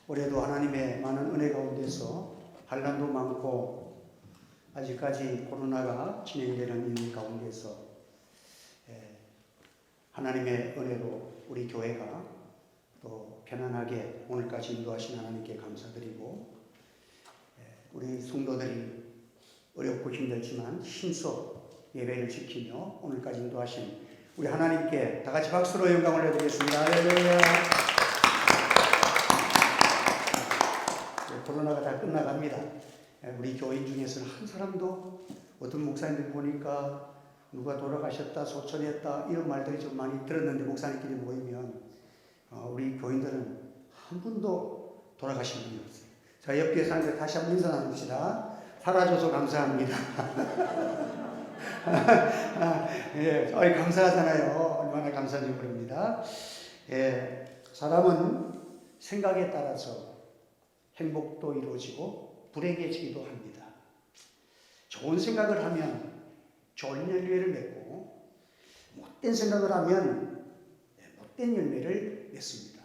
올해도 하나님의 많은 은혜 가운데서 환난도 많고 아직까지 코로나가 진행되는 이 가운데서 하나님의 은혜로 우리 교회가 또 편안하게 오늘까지 인도하신 하나님께 감사드리고, 우리 성도들이 어렵고 힘들지만 힘써 예배를 지키며 오늘까지 인도하신 우리 하나님께 다 같이 박수로 영광을 올려드리겠습니다. 할렐루야. 코로나가 다 끝나갑니다. 우리 교인 중에서는 한 사람도, 어떤 목사님들 보니까 누가 돌아가셨다, 소천했다 이런 말들이 좀 많이 들었는데, 목사님끼리 모이면 우리 교인들은 한 분도 돌아가신 분이 없어요. 자, 옆에 사람들 다시 한번 인사 나눕시다. 살아줘서 감사합니다. 예, 감사하잖아요. 얼마나 감사한지 모릅니다. 예, 사람은 생각에 따라서 행복도 이루어지고 불행해지기도 합니다. 좋은 생각을 하면 좋은 열매를 맺고, 못된 생각을 하면 못된 열매를 맺습니다.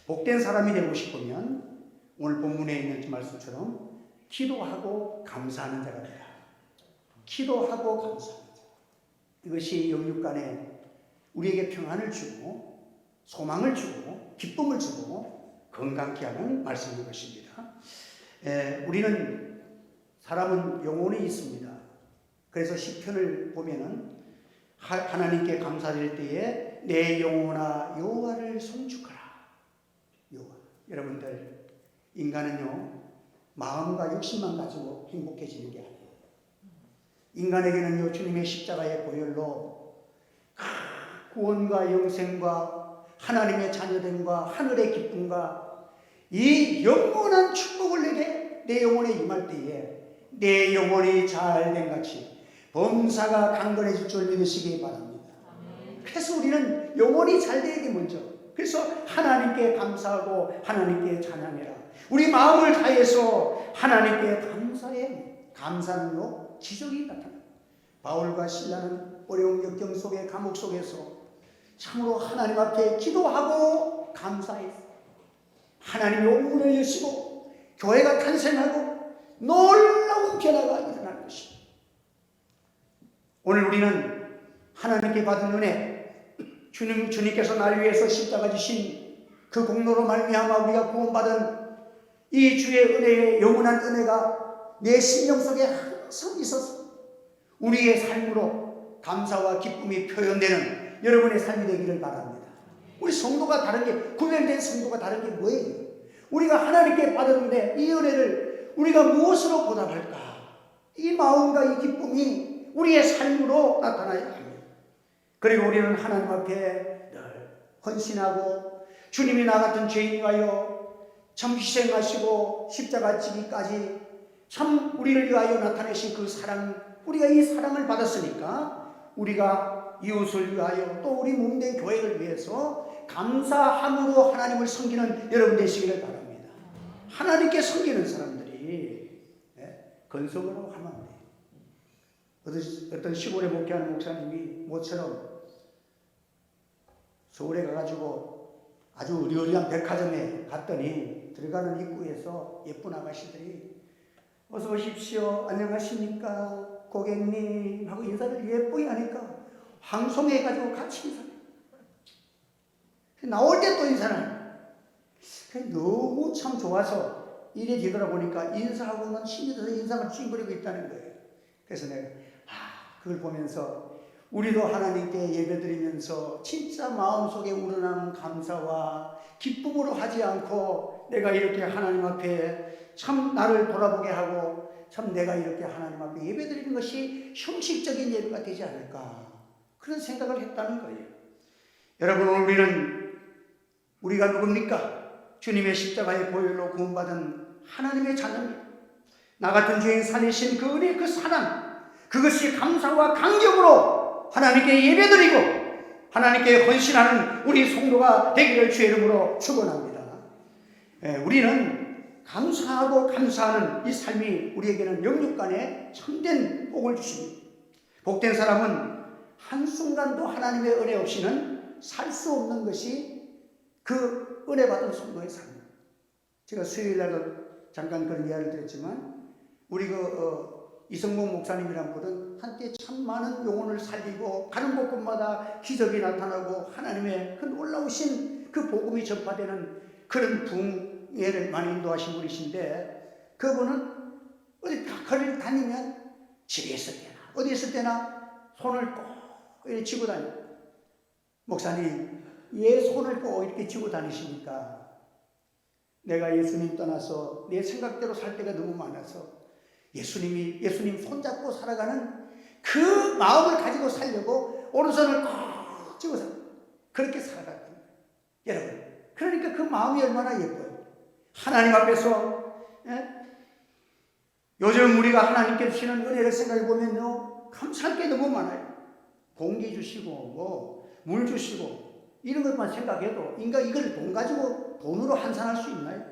복된 사람이 되고 싶으면 오늘 본문에 있는 말씀처럼 기도하고 감사하는 자가 되라. 기도하고 감사하는 자. 이것이 영육 간에 우리에게 평안을 주고 소망을 주고 기쁨을 주고 건강케 하는 말씀인 것입니다. 우리는 사람은 영혼이 있습니다. 그래서 시편을 보면은 하나님께 감사드릴 때에 내 영혼아 여호와를 송축하라. 여호와. 여러분들, 인간은요 마음과 욕심만 가지고 행복해지는 게 아니에요. 인간에게는요 주님의 십자가의 보혈로 구원과 영생과 하나님의 자녀됨과 하늘의 기쁨과 이 영원한 축복을 내게 내 영혼에 임할 때에 내 영혼이 잘된 같이 범사가 강건해질 줄 믿으시기 바랍니다. 그래서 우리는 영혼이 잘되게 먼저, 그래서 하나님께 감사하고 하나님께 찬양해라. 우리 마음을 다해서 하나님께 감사해. 감사는요 기적이 나타납니다. 바울과 실라는 어려운 역경 속에, 감옥 속에서 참으로 하나님 앞에 기도하고 감사했어요. 하나님이 오문을 여시고 교회가 탄생하고 놀라운 변화가 일어날 것입니다. 오늘 우리는 하나님께 받은 은혜, 주님께서 날 위해서 십자가 지신 그 공로로 말미암아 우리가 구원받은 이 주의 은혜의 영원한 은혜가 내 심령 속에 항상 있어서 우리의 삶으로 감사와 기쁨이 표현되는 여러분의 삶이 되기를 바랍니다. 우리 성도가 다른 게, 구별된 성도가 다른 게 뭐예요? 우리가 하나님께 받은 은혜, 이 은혜를 우리가 무엇으로 보답할까? 이 마음과 이 기쁨이 우리의 삶으로 나타나야 합니다. 그리고 우리는 하나님 앞에 늘 헌신하고, 주님이 나 같은 죄인 위하여 참 희생하시고 십자가 지기까지 참 우리를 위하여 나타내신 그 사랑, 우리가 이 사랑을 받았으니까 우리가 이웃을 위하여 또 우리 몸된 교회를 위해서 감사함으로 하나님을 섬기는 여러분 되시기를 바랍니다. 하나님께 섬기는 사람들이 건성을 하고 하면 안 돼요. 어떤 시골에 목회하는 목사님이 모처럼 서울에 가가지고 아주 의리의리한 백화점에 갔더니 들어가는 입구에서 예쁜 아가씨들이 어서 오십시오, 안녕하십니까, 고객님 하고 인사를 예쁘게 하니까 황송해가지고 같이 인사해요. 나올 때 또 인사를 너무 참 좋아서 이래 뒤돌아보니까 인사하고는 친구들서 인상을 찡그리고 있다는 거예요. 그래서 내가 그걸 보면서 우리도 하나님께 예배드리면서 진짜 마음속에 우러나는 감사와 기쁨으로 하지 않고 내가 이렇게 하나님 앞에 참 나를 돌아보게 하고 참 내가 이렇게 하나님 앞에 예배드리는 것이 형식적인 예배가 되지 않을까, 그런 생각을 했다는 거예요. 여러분, 오늘 우리가 누굽니까? 주님의 십자가의 보혈로 구원받은 하나님의 자녀입니다. 나 같은 죄인 살리신 그 은혜, 그 사랑, 그것이 감사와 감격으로 하나님께 예배드리고 하나님께 헌신하는 우리 성도가 되기를 주의 이름으로 축원합니다. 우리는 감사하고 감사하는 이 삶이 우리에게는 영육간에 참된 복을 주십니다. 복된 사람은 한순간도 하나님의 은혜 없이는 살 수 없는 것이 그 은혜 받은 성도의 삶입니다. 제가 수요일 날도 잠깐 그런 이야기를 드렸지만 우리 이성봉 목사님이란 분은 한때 참 많은 영혼을 살리고 가는 곳곳마다 기적이 나타나고 하나님의 그 놀라우신 그 복음이 전파되는 그런 붕예를 많이 인도하신 분이신데 그분은 어디 거리를 다니면 집에 있을 때나 어디 있을 때나 손을 꼭 이렇게 쥐고 다녀요. 목사님 왜 손을 꼭 이렇게 쥐고 다니십니까? 내가 예수님 떠나서 내 생각대로 살 때가 너무 많아서 예수님 손잡고 살아가는 그 마음을 가지고 살려고 오른손을 꼭 쥐고서 그렇게 살아갔던 거예요. 여러분, 그러니까 그 마음이 얼마나 예뻐요. 하나님 앞에서 요즘 우리가 하나님께 주시는 은혜를 생각해 보면요, 감사할 게 너무 많아요. 공기 주시고 물 주시고 이런 것만 생각해도 인간 이걸 돈 가지고 돈으로 환산할 수 있나요?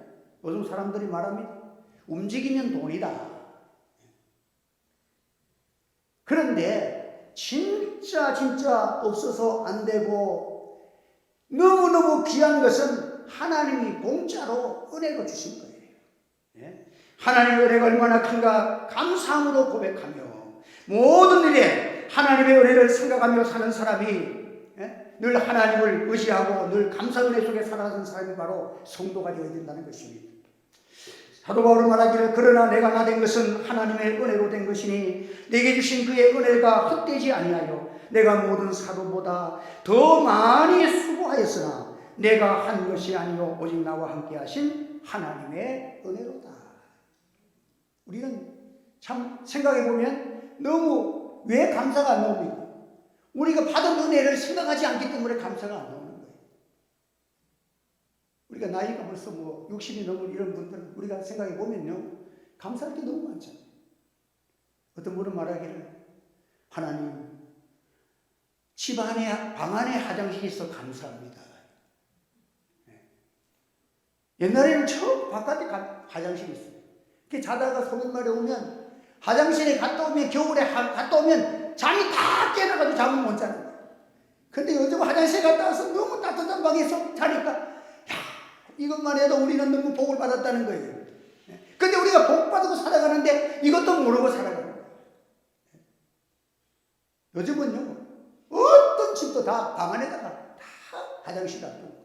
요즘 사람들이 말합니다. 움직이면 돈이다. 그런데 진짜 없어서 안 되고 너무너무 귀한 것은 하나님이 공짜로 은혜로 주신 거예요. 예? 하나님의 은혜가 얼마나 큰가 감사함으로 고백하며 모든 일에 하나님의 은혜를 생각하며 사는 사람이 늘 하나님을 의지하고 늘 감사 은혜 속에 살아가는 사람이 바로 성도가 되어야 된다는 것입니다. 사도 바울은 말하기를 그러나 내가 나 된 것은 하나님의 은혜로 된 것이니 내게 주신 그의 은혜가 헛되지 아니하여 내가 모든 사도보다 더 많이 수고하였으나 내가 한 것이 아니요 오직 나와 함께 하신 하나님의 은혜로다. 우리는 참 생각해 보면 너무 왜 감사가 안 나옵니까? 우리가 받은 은혜를 생각하지 않기 때문에 감사가 안 나오는 거예요. 우리가 나이가 벌써 60이 넘은 이런 분들은 우리가 생각해 보면요, 감사할 게 너무 많잖아요. 어떤 분은 말하기를 하나님 방 안에 화장실이 있어 감사합니다. 옛날에는 처음 바깥에 화장실이 있어요. 이렇게 자다가 소변말에 오면 화장실에 갔다 오면 겨울에 갔다 오면 잠이 다 깨나가지고 잠을 못 자는 거예요. 근데 요즘 화장실에 갔다 와서 너무 따뜻한 방에서 자니까 이것만 해도 우리는 너무 복을 받았다는 거예요. 근데 우리가 복 받고 살아가는데 이것도 모르고 살아가는 거예요. 요즘은요, 어떤 집도 다 방 안에다가 다 화장실 놔두고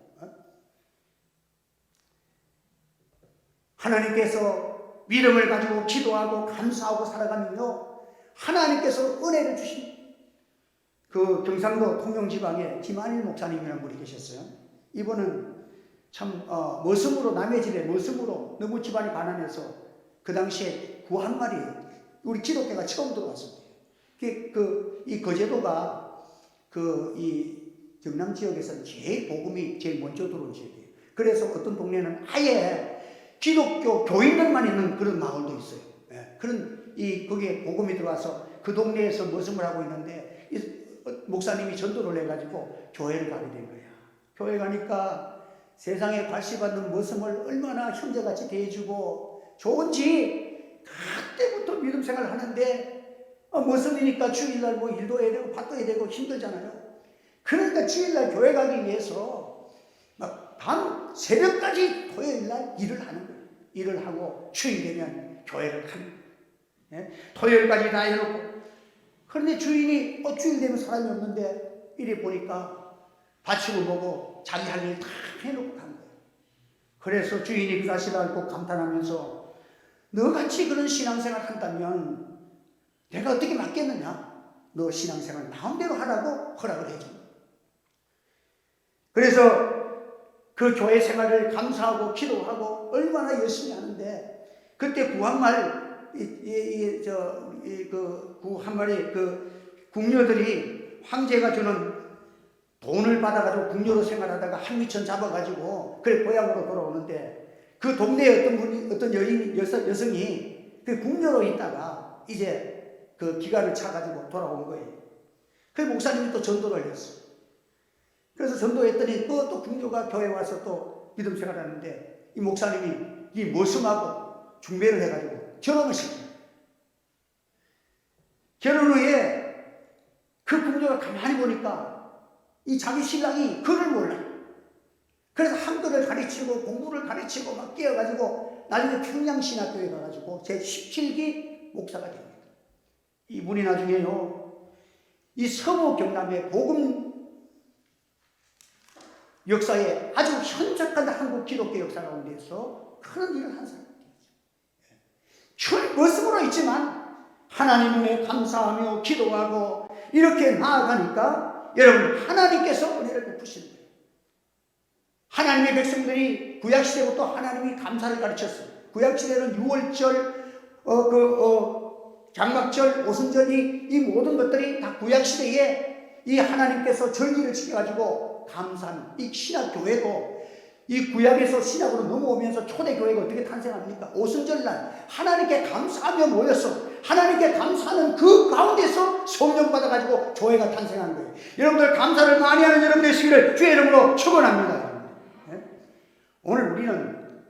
하나님께서 믿음을 가지고 기도하고 감사하고 살아가면요, 하나님께서 은혜를 주신 그 경상도 통영지방에 김한일 목사님이라는 분이 계셨어요. 이분은 참 머슴으로 남의 집에 머슴으로 너무 집안이 가난해서 그 당시에 구 한 마리 우리 기독교가 처음 들어왔을 때 이 거제도가 이 경남 지역에서는 제일 복음이 제일 먼저 들어온 지역이에요. 그래서 어떤 동네는 아예 기독교 교인들만 있는 그런 마을도 있어요. 그런 거기에 복음이 들어와서 그 동네에서 머슴을 하고 있는데 목사님이 전도를 해가지고 교회를 가게 된 거야. 교회 가니까 세상에 발시받는 머슴을 얼마나 형제같이 대해주고 좋은지 그때부터 믿음 생활을 하는데 머슴이니까 주일날 일도 해야 되고 밭도 해야 되고 힘들잖아요. 그러니까 주일날 교회 가기 위해서 막 밤 새벽까지 토요일날 일을 하는 거예요. 일을 하고 주일 되면 교회를 가는 거예요. 토요일까지 다 해놓고 그런데 주인이 주일 되면 사람이 없는데 이래 보니까 밭을 보고 자기 할 일 다 해놓고 간 거예요. 그래서 주인이 그 사실을 알고 감탄하면서 너같이 그런 신앙생활 한다면 내가 어떻게 맡겠느냐? 너 신앙생활 마음대로 하라고 허락을 해준 거예요. 그래서 그 교회 생활을 감사하고 기도하고 얼마나 열심히 하는데 그때 구한말 구한말이 궁녀들이 황제가 주는 돈을 받아가지고 궁녀로 생활하다가 한미천 잡아가지고 그래 고향으로 돌아오는데 그 동네에 어떤 여성이 그 궁녀로 있다가 이제 그 기간을 차가지고 돌아온 거예요. 그 목사님이 또 전도를 했어요. 그래서 전도했더니 또 궁녀가 교회에 와서 또 믿음 생활하는데 이 목사님이 이 머슴하고 중매를 해가지고 결혼을 시켜요. 결혼 후에 그 궁녀가 가만히 보니까 이 자기 신랑이 그를 몰라요. 그래서 한글을 가르치고 공부를 가르치고 막 끼어가지고 나중에 평양신학교에 가가지고 제 17기 목사가 됩니다. 이분이 나중에요, 이 서부 경남의 복음 역사에 아주 현적한 한국 기독교 역사 가운데서 그런 일을 한 사람이에요. 모습으로 있지만 하나님 은혜에 감사하며 기도하고 이렇게 나아가니까 여러분, 하나님께서 은혜를 베푸시는 거예요. 하나님의 백성들이 구약시대부터 하나님이 감사를 가르쳤어요. 구약시대는 유월절, 장막절, 오순절이 이 모든 것들이 다 구약시대에 이 하나님께서 절기를 지켜가지고 감사하는 이 신약교회도 이 구약에서 신약으로 넘어오면서 초대교회가 어떻게 탄생합니까? 오순절날 하나님께 감사하며 모여서 하나님께 감사하는 그 가운데서 성령 받아가지고 교회가 탄생한 거예요. 여러분들 감사를 많이 하는 여러분 되시기를 주의 이름으로 축원합니다. 네? 오늘 우리는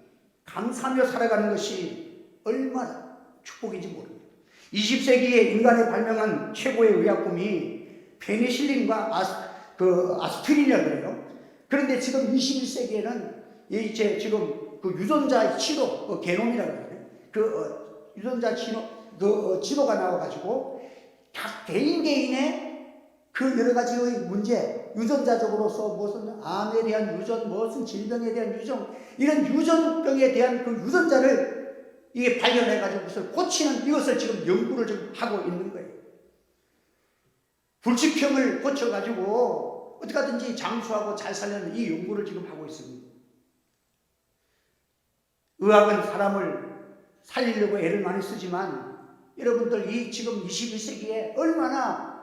감사하며 살아가는 것이 얼마나 축복인지 모릅니다. 20세기에 인간이 발명한 최고의 의약품이 페니실린과 아스피린이라고 그래요. 그런데 지금 21세기에는 이제 지금 그 유전자 치료, 게놈이라고 그래요. 유전자 치료가 나와가지고 각 개인의 그 여러 가지의 문제, 유전자적으로서 무슨 암에 대한 유전, 무슨 질병에 대한 유전, 이런 유전병에 대한 그 유전자를 이게 발견해가지고 그것을 고치는 이것을 지금 연구를 좀 하고 있는 거예요. 불치병을 고쳐가지고 어떻게 하든지 장수하고 잘 살려는 이 연구를 지금 하고 있습니다. 의학은 사람을 살리려고 애를 많이 쓰지만 여러분들 이 지금 21세기에 얼마나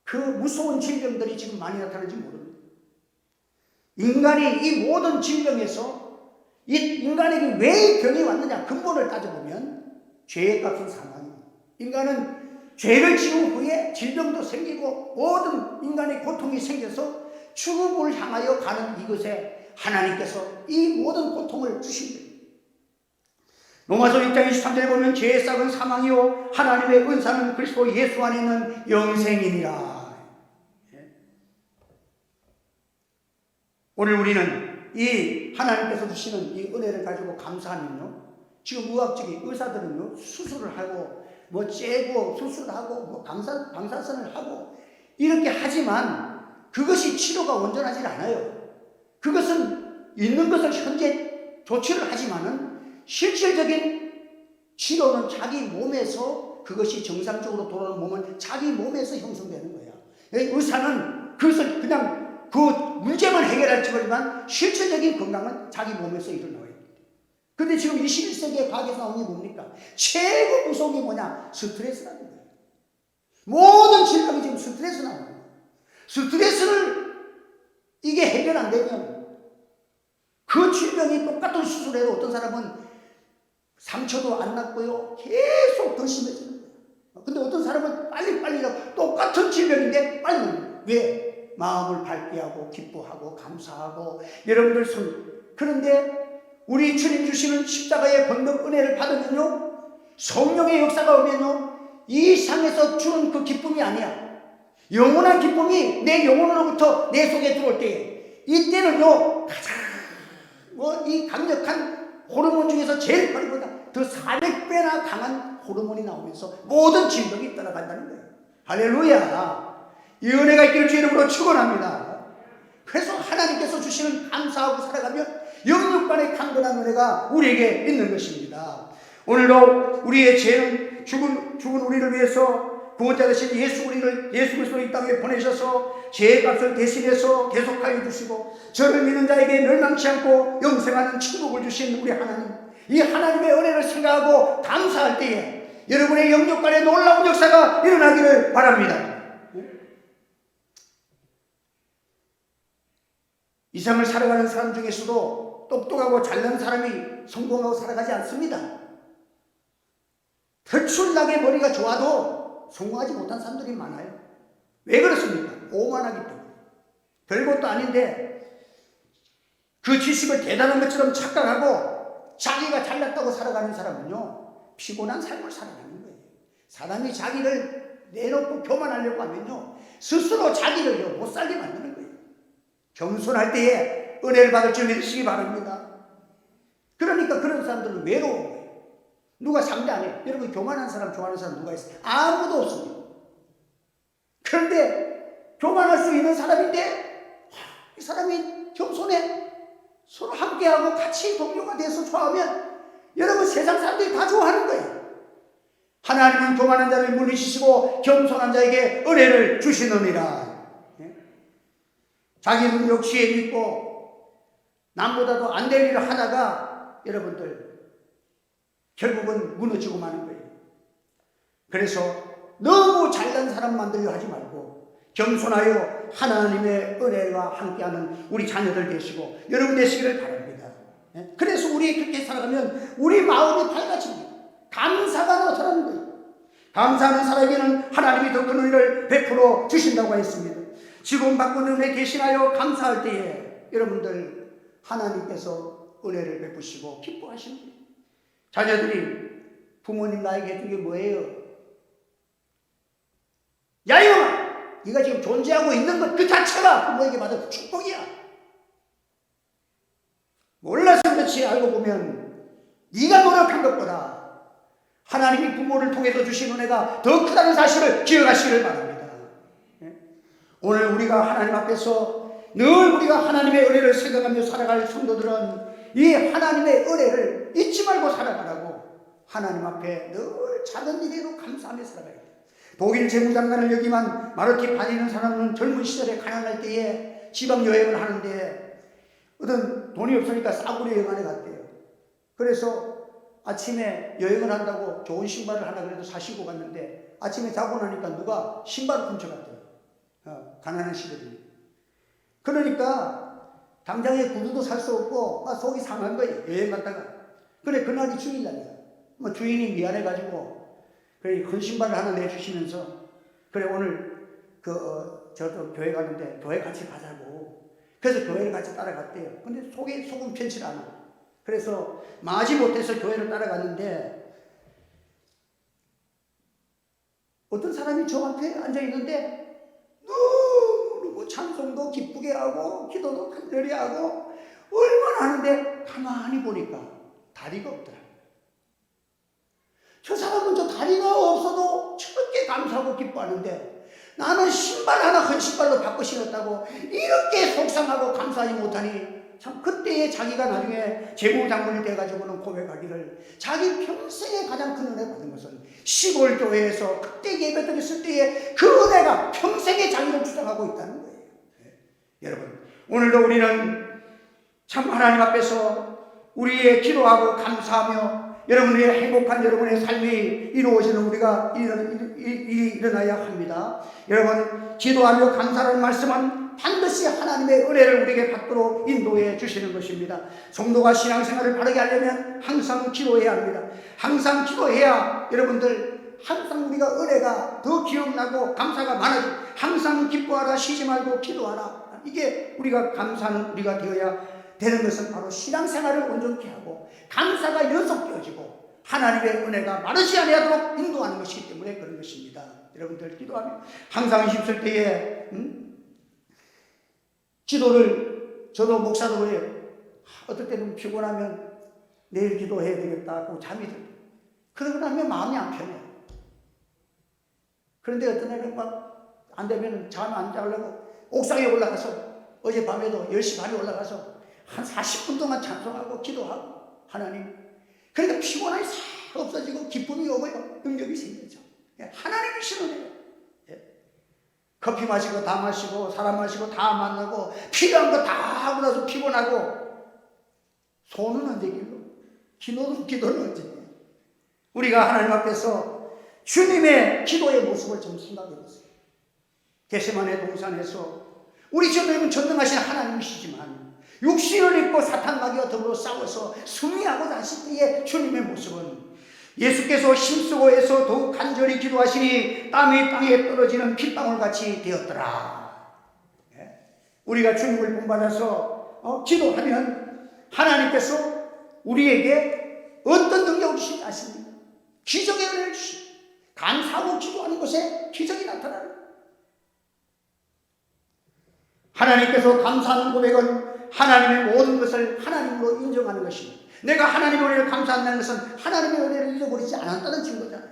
그 무서운 질병들이 지금 많이 나타나는지 모릅니다. 인간이 이 모든 질병에서 이 인간에게 왜 병이 왔느냐 근본을 따져보면 죄의 값은 사망입니다. 인간은 죄를 지은 후에 질병도 생기고 모든 인간의 고통이 생겨서 죽음을 향하여 가는 이것에 하나님께서 이 모든 고통을 주신 거예요. 로마서 6장 23절에 보면 죄의 싹은 사망이요 하나님의 은사는 그리스도 예수 안에 있는 영생이니라. 오늘 우리는 이 하나님께서 주시는 이 은혜를 가지고 감사하면요, 지금 의학적인 의사들은요 수술을 하고 뭐 째고 수술하고 뭐 방사선을 하고 이렇게 하지만 그것이 치료가 온전하지 않아요. 그것은 있는 것을 현재 조치를 하지만은 실질적인 치료는 자기 몸에서 그것이 정상적으로 돌아오는 몸은 자기 몸에서 형성되는 거야. 의사는 그것을 그냥 그 문제만 해결할지 모르지만 실질적인 건강은 자기 몸에서 일어나요. 근데 지금 21세기의 과학에서 나온 게 뭡니까? 최고 무서운 게 뭐냐? 스트레스라는 거예요. 모든 질병이 지금 스트레스 나오는 거예요. 스트레스를 이게 해결 안 되면 그 질병이 똑같은 수술해도 어떤 사람은 상처도 안 났고요. 계속 더 심해지는 거예요. 근데 어떤 사람은 빨리 똑같은 질병인데 빨리 나는 거예요. 왜? 마음을 밝게 하고 기뻐하고 감사하고 여러분들 그런데 우리 주님 주시는 십자가의 권능 은혜를 받으면요 성령의 역사가 오면요 이 세상에서 주는 그 기쁨이 아니야. 영원한 기쁨이 내 영혼으로부터 내 속에 들어올 때에 이때는요 가장 이 강력한 호르몬 중에서 제일 빠르보다 더 400배나 강한 호르몬이 나오면서 모든 질병이 떠나간다는 거예요. 할렐루야. 이 은혜가 있기를 주의 이름으로 축원합니다. 그래서 하나님께서 주시는 감사하고 살아가면 영육간의 강건한 은혜가 우리에게 있는 것입니다. 오늘도 우리의 죄는 죽은 우리를 위해서 구원자 되신 예수 그리스도를 이 땅에 보내셔서 죄의 값을 대신해서 계속하여 주시고 저를 믿는 자에게 멸망치 않고 영생하는 축복을 주신 우리 하나님, 이 하나님의 은혜를 생각하고 감사할 때에 여러분의 영육간에 놀라운 역사가 일어나기를 바랍니다. 이 삶을 살아가는 사람 중에서도 똑똑하고 잘난 사람이 성공하고 살아가지 않습니다. 특출나게 머리가 좋아도 성공하지 못한 사람들이 많아요. 왜 그렇습니까? 오만하기 때문에. 별것도 아닌데 그 지식을 대단한 것처럼 착각하고 자기가 잘났다고 살아가는 사람은요 피곤한 삶을 살아가는 거예요. 사람이 자기를 내놓고 교만하려고 하면요 스스로 자기를 못 살게 만드는 거예요. 겸손할 때에 은혜를 받을 줄 믿으시기 바랍니다. 그러니까 그런 사람들은 외로운 거예요. 누가 상대 안 해요. 여러분, 교만한 사람 좋아하는 사람 누가 있어요? 아무도 없습니다. 그런데 교만할 수 있는 사람인데 이 사람이 겸손해, 서로 함께하고 같이 동료가 돼서 좋아하면 여러분, 세상 사람들이 다 좋아하는 거예요. 하나님은 교만한 자를 물리치시고 겸손한 자에게 은혜를 주시느니라. 자기 능력 지혜 믿고 남보다도 안 될 일을 하다가 여러분들 결국은 무너지고 마는 거예요. 그래서 너무 잘난 사람 만들려 하지 말고 겸손하여 하나님의 은혜와 함께하는 우리 자녀들 되시고 여러분 되시기를 바랍니다. 그래서 우리 그렇게 살아가면 우리 마음이 밝아집니다. 감사가 나타나는 거예요. 감사하는 사람에게는 하나님이 더 큰 은혜를 베풀어 주신다고 했습니다. 지금 받고 있는 은혜 대신하여 감사할 때에 여러분들 하나님께서 은혜를 베푸시고 기뻐하시는 거예요. 자녀들이 부모님 나에게 해준 게 뭐예요? 야 이놈아! 네가 지금 존재하고 있는 것 그 자체가 부모에게 받은 축복이야. 몰라서 그렇지 알고 보면 네가 노력한 것보다 하나님이 부모를 통해서 주신 은혜가 더 크다는 사실을 기억하시기를 바랍니다. 오늘 우리가 하나님 앞에서 늘 우리가 하나님의 은혜를 생각하며 살아갈 성도들은 이 하나님의 은혜를 잊지 말고 살아가라고 하나님 앞에 늘 작은 일에도 감사하며 살아가야 돼요. 독일 재무장관을 여기만 마르티 다니는 사람은 젊은 시절에 가난할 때에 지방 여행을 하는데 어떤 돈이 없으니까 싸구려 여행안에 갔대요. 그래서 아침에 여행을 한다고 좋은 신발을 하나 그래도 사시고 갔는데 아침에 자고 나니까 누가 신발을 훔쳐갔대요. 가난한 시절이니. 그러니까 당장에 구두도 살 수 없고 막 속이 상한 거예요. 여행 갔다가. 그래 그날이 주일날이야. 뭐 주인이 미안해가지고 그래 큰 신발을 하나 내주시면서 그래 오늘 저도 교회 가는데 교회 같이 가자고. 그래서 교회를 같이 따라갔대요. 근데 속이 조금 편치 않아. 그래서 마지 못해서 교회를 따라갔는데 어떤 사람이 저 앞에 앉아있는데 너무 찬송도 기쁘게 하고 기도도 간절히 하고 얼마나 하는데 가만히 보니까 다리가 없더라. 저 사람은 저 다리가 없어도 저렇게 감사하고 기뻐하는데 나는 신발 하나 큰 신발로 바꿔 신었다고 이렇게 속상하고 감사하지 못하니 참 그때에 자기가 나중에 재무장관이 돼가지고는 고백하기를 자기 평생에 가장 큰 은혜 받은 것은 시골 교회에서 그때 예배드렸을 때에 그 은혜가 평생에 자기를 주장하고 있다는 거예요. 여러분 오늘도 우리는 참 하나님 앞에서 우리의 기도하고 감사하며 여러분의 행복한 여러분의 삶이 이루어지는 우리가 일어나야 합니다. 여러분 기도하며 감사하는 말씀은 반드시 하나님의 은혜를 우리에게 받도록 인도해 주시는 것입니다. 성도가 신앙생활을 바르게 하려면 항상 기도해야 합니다. 항상 기도해야 여러분들 항상 우리가 은혜가 더 기억나고 감사가 많아지고 항상 기뻐하라 쉬지 말고 기도하라. 이게 우리가 감사하는 우리가 되어야 되는 것은 바로 신앙생활을 온전케 하고 감사가 연속되어지고 하나님의 은혜가 마르지 아니하도록 인도하는 것이기 때문에 그런 것입니다. 여러분들 기도하면 항상 힘쓸 때에 기도를 저도 목사도 그래요. 어떨 때는 피곤하면 내일 기도해야 되겠다 하고 잠이 들어요. 그러고 나면 마음이 안 편해요. 그런데 어떤 애는 막 안 되면 잠 안 자려고 옥상에 올라가서 어젯밤에도 10시 반에 올라가서 한 40분 동안 찬송하고 기도하고 하나님 그러니까 피곤함이 싹 없어지고 기쁨이 오고요. 능력이 생기죠. 하나님이 신원해요. 커피 마시고 다 마시고 사람 마시고 다 만나고 필요한 거 다 하고 나서 피곤하고 손은 언제 길러? 기도는 언제? 우리가 하나님 앞에서 주님의 기도의 모습을 좀 생각해 보세요. 겟세마네 동산에서 우리 주님은 전능하신 하나님이시지만 육신을 입고 사탄 마귀와 더불어 싸워서 승리하고 나실 때의 주님의 모습은 예수께서 힘쓰고 해서 더욱 간절히 기도하시니 땀이 땅에 떨어지는 핏방울같이 되었더라. 우리가 주님을 본받아서 기도하면 하나님께서 우리에게 어떤 능력을 주시지 아십니까? 기적의 은혜를 주시고 감사하고 기도하는 것에 기적이 나타나는 거예요. 하나님께서 감사하는 고백은 하나님의 모든 것을 하나님으로 인정하는 것입니다. 내가 하나님의 은혜를 감사한다는 것은 하나님의 은혜를 잃어버리지 않았다는 증거잖아요.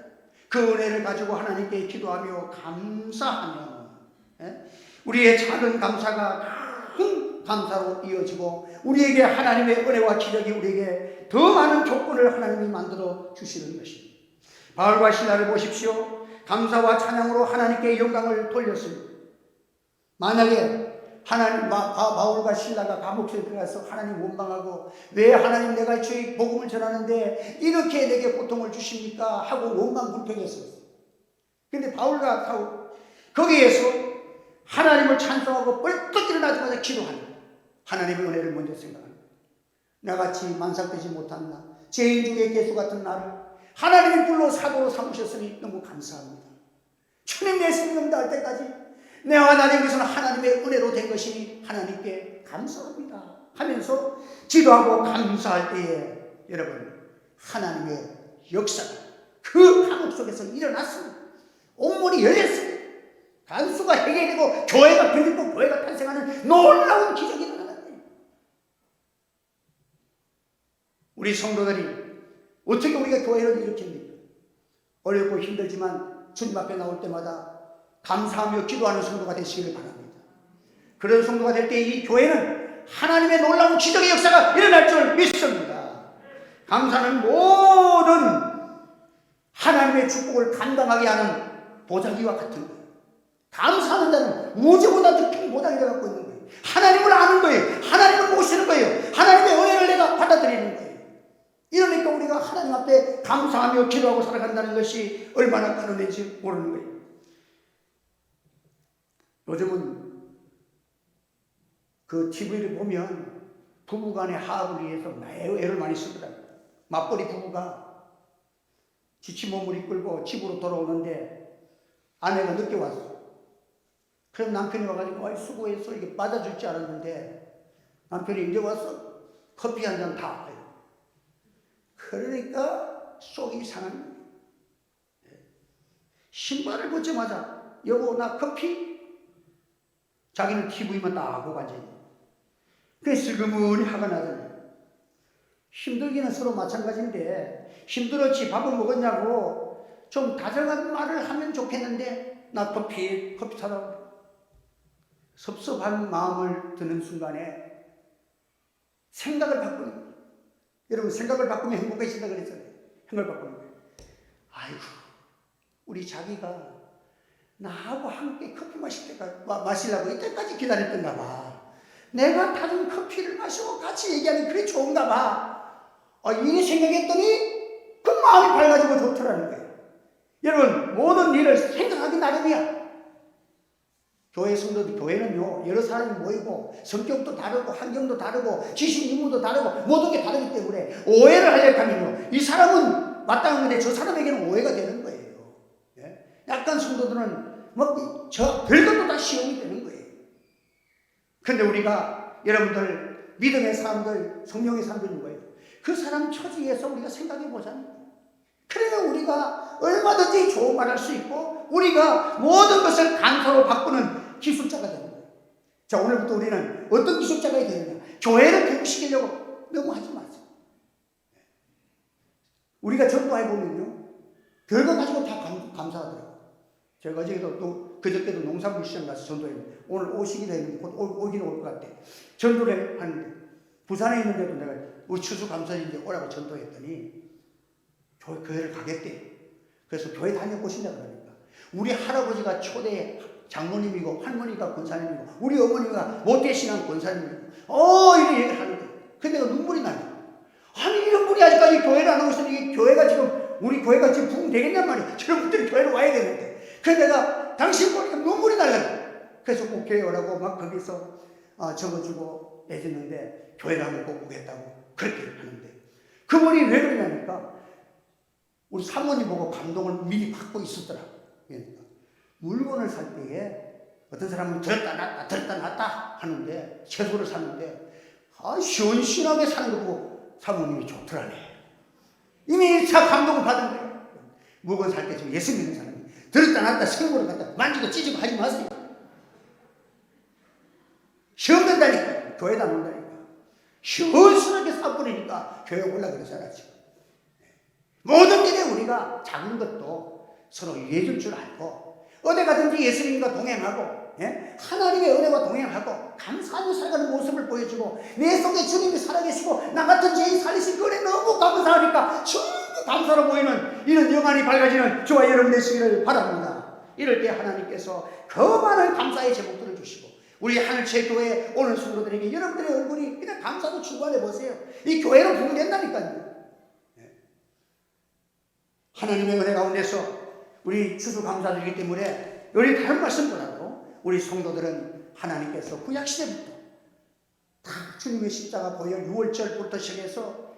그 은혜를 가지고 하나님께 기도하며 감사하며 우리의 작은 감사가 큰 감사로 이어지고 우리에게 하나님의 은혜와 기적이 우리에게 더 많은 조건을 하나님이 만들어 주시는 것입니다. 바울과 신라를 보십시오. 감사와 찬양으로 하나님께 영광을 돌렸습니다. 만약에 바울과 신라가 감옥에 들어가서 하나님 원망하고 왜 하나님 내가 주의 복음을 전하는데 이렇게 내게 고통을 주십니까? 하고 원망불평했어요. 그런데 바울과 거기에서 하나님을 찬송하고 벌떡 일어나자마자 기도하는 하나님의 은혜를 먼저 생각합니다. 나같이 만삭되지 못한 나, 죄인 중에 개수 같은 나를 하나님이 불러 사도로 삼으셨으니 너무 감사합니다. 주님 내 생명 다할 때까지 내와 나의 것은 하나님의 은혜로 된 것이니 하나님께 감사합니다 하면서 기도하고 감사할 때에 여러분 하나님의 역사가 그 감옥 속에서 일어났습니다. 옥문이 열렸습니다. 간수가 해결되고 교회가 빌리고 교회가 탄생하는 놀라운 기적이 일어나는 거예요. 우리 성도들이 어떻게 우리가 교회를 일으킵니까? 어렵고 힘들지만 주님 앞에 나올 때마다 감사하며 기도하는 성도가 되시기를 바랍니다. 그런 성도가 될 때 이 교회는 하나님의 놀라운 기적의 역사가 일어날 줄 믿습니다. 감사는 모든 하나님의 축복을 감당하게 하는 보자기와 같은 거예요. 감사하는 자는 우주보다 더 큰 보자기를 갖고 있는 거예요. 하나님을 아는 거예요. 하나님을 모시는 거예요. 하나님의 은혜를 내가 받아들이는 거예요. 이러니까 우리가 하나님 앞에 감사하며 기도하고 살아간다는 것이 얼마나 큰 은혜인지 모르는 거예요. 요즘은 그 TV를 보면 부부간의 화합을 위해서 매우 애를 많이 쓰더라고요. 맞벌이 부부가 지친 몸을 이끌고 집으로 돌아오는데 아내가 늦게 왔어. 그럼 남편이 와가지고 수고해서 이게 받아줄 줄 알았는데 남편이 이제 와서 커피 한 잔 타. 그러니까 속이 상한 거예요. 신발을 벗자마자 여보 나 커피? 자기는 TV만 딱 보고 앉아있는 거예요. 그래서 슬그머니 화가 나잖아요. 힘들기는 서로 마찬가지인데 힘들었지 밥은 먹었냐고 좀 다정한 말을 하면 좋겠는데 나 커피 사라고 섭섭한 마음을 드는 순간에 생각을 바꾸는 거예요. 여러분 생각을 바꾸면 행복해진다 그랬잖아요. 생각을 바꾸는 거예요. 아이고 우리 자기가 나하고 함께 커피 마시려고 이때까지 기다렸던가 봐. 내가 타준 커피를 마시고 같이 얘기하니 그게 좋은가 봐. 이 생각했더니 그 마음이 밝아지고 좋더라는 거예요. 여러분 모든 일을 생각하기 나름이야. 교회 성도들, 교회는요 여러 사람이 모이고 성격도 다르고 환경도 다르고 지식 인물도 다르고 모든 게 다르기 때문에 오해를 하려고 하면요 이 사람은 마땅한 건데 저 사람에게는 오해가 되는 거예요. 예? 약간 성도들은 별것도 다 시험이 되는 거예요. 그런데 우리가 여러분들 믿음의 사람들, 성령의 사람들인 거예요. 그 사람 처지에서 우리가 생각해 보자는 거예요. 그러면 우리가 얼마든지 좋은 말 할 수 있고 우리가 모든 것을 감사로 바꾸는 기술자가 되는 거예요. 자, 오늘부터 우리는 어떤 기술자가 되느냐? 교회를 부흥시키려고 너무 하지 마세요. 우리가 전도해 보면요, 별거 가지고 다 감사하더라고요. 제가 어저께도 또 그저께도 농산물 시장 가서 전도했는데 오늘 오시기도 했는데 곧 오긴 올 것 같아. 전도를 하는데 부산에 있는데도 내가 우리 추수 감사인데 오라고 전도했더니 교회를 가겠대. 그래서 교회 다녀보신다 그러니까 우리 할아버지가 초대 장로님이고 할머니가 권사님이고 우리 어머니가 못되신한 권사님이고 이런 얘기를 하는 거예요. 근데 내가 눈물이 나요. 아니 이런 분이 아직까지 교회를 안 하고 있으니 교회가 지금 우리 교회가 지금 부흥 되겠냔 말이야. 저런 분들이 교회를 와야 되는데 그래서 내가 당신 보니까 눈물이 나요. 그래서 꼭 교회 오라고 막 거기서 적어주고 내줬는데 교회를 한번 꼭 오겠다고 그렇게 하는데 그분이 왜 그러냐니까 우리 사모님 보고 감동을 미리 받고 있었더라고요. 그러니까 물건을 살 때에 어떤 사람은 들었다 놨다 하는데 채소를 사는데 시원시원하게 사는 거 보고 사모님이 좋더라네. 이미 1차 감동을 받은 거예요. 물건 살 때 지금 예수 믿는 사람이 들었다 놨다 생물을 갖다 만지고 찢고 하지 마세요. 시험 된다니까. 교회도 안 온다니까. 교회 올라 그러잖아 지금. 모든 일에 우리가 작은 것도 서로 유해줄 줄 알고 어디 가든지 예수님과 동행하고 하나님의 은혜와 동행하고 감사하며 살아가는 모습을 보여주고 내 속에 주님이 살아계시고 나 같은 죄인 살리신 그 은혜 너무 감사하니까 전부 감사로 보이는 이런 영안이 밝아지는 저와 여러분 되시기를 바랍니다. 이럴 때 하나님께서 그 많은 감사의 제목들을 주시고 우리 하늘채 교회 오늘 성도들에게 여러분들의 얼굴이 그냥 감사로 충만해 보세요. 이 교회로 부흥된다니까요. 하나님의 은혜 가운데서 우리 추수감사드리기 때문에 우리 다른 말씀보다도 우리 성도들은 하나님께서 구약시대부터 다 주님의 십자가 보여 6월절부터 시작해서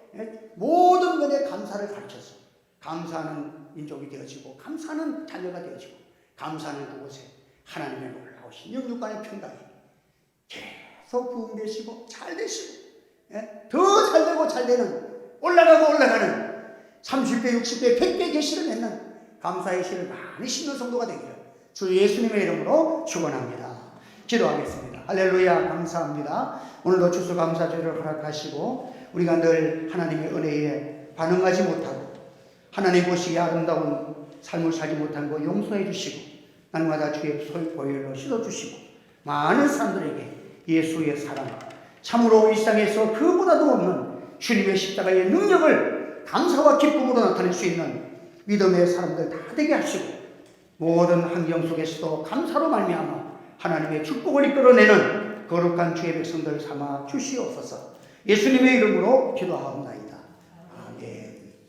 모든 면에 감사를 가르쳐서 감사하는 민족이 되어지고 감사하는 자녀가 되어지고 감사하는 그곳에 하나님의 놀라우신 영육간의 평강이 계속 부흥되시고 잘 되시고 더 잘 되고 잘 되는 올라가고 올라가는 30배 60배 100배 계시를 맺는 감사의 씨를 많이 심는 성도가 되기를 주 예수님의 이름으로 축원합니다. 기도하겠습니다. 할렐루야. 감사합니다. 오늘도 추수감사절을 허락하시고 우리가 늘 하나님의 은혜에 반응하지 못하고 하나님 보시기에 아름다운 삶을 살지 못한 거 용서해 주시고 날마다 주의 보혈로 씻어주시고 많은 사람들에게 예수의 사랑 참으로 일상에서 그보다도 없는 주님의 십자가의 능력을 감사와 기쁨으로 나타낼 수 있는 믿음의 사람들 다 되게 하시고 모든 환경 속에서도 감사로 말미암아 하나님의 축복을 이끌어내는 거룩한 주의 백성들 삼아 주시옵소서. 예수님의 이름으로 기도하옵나이다.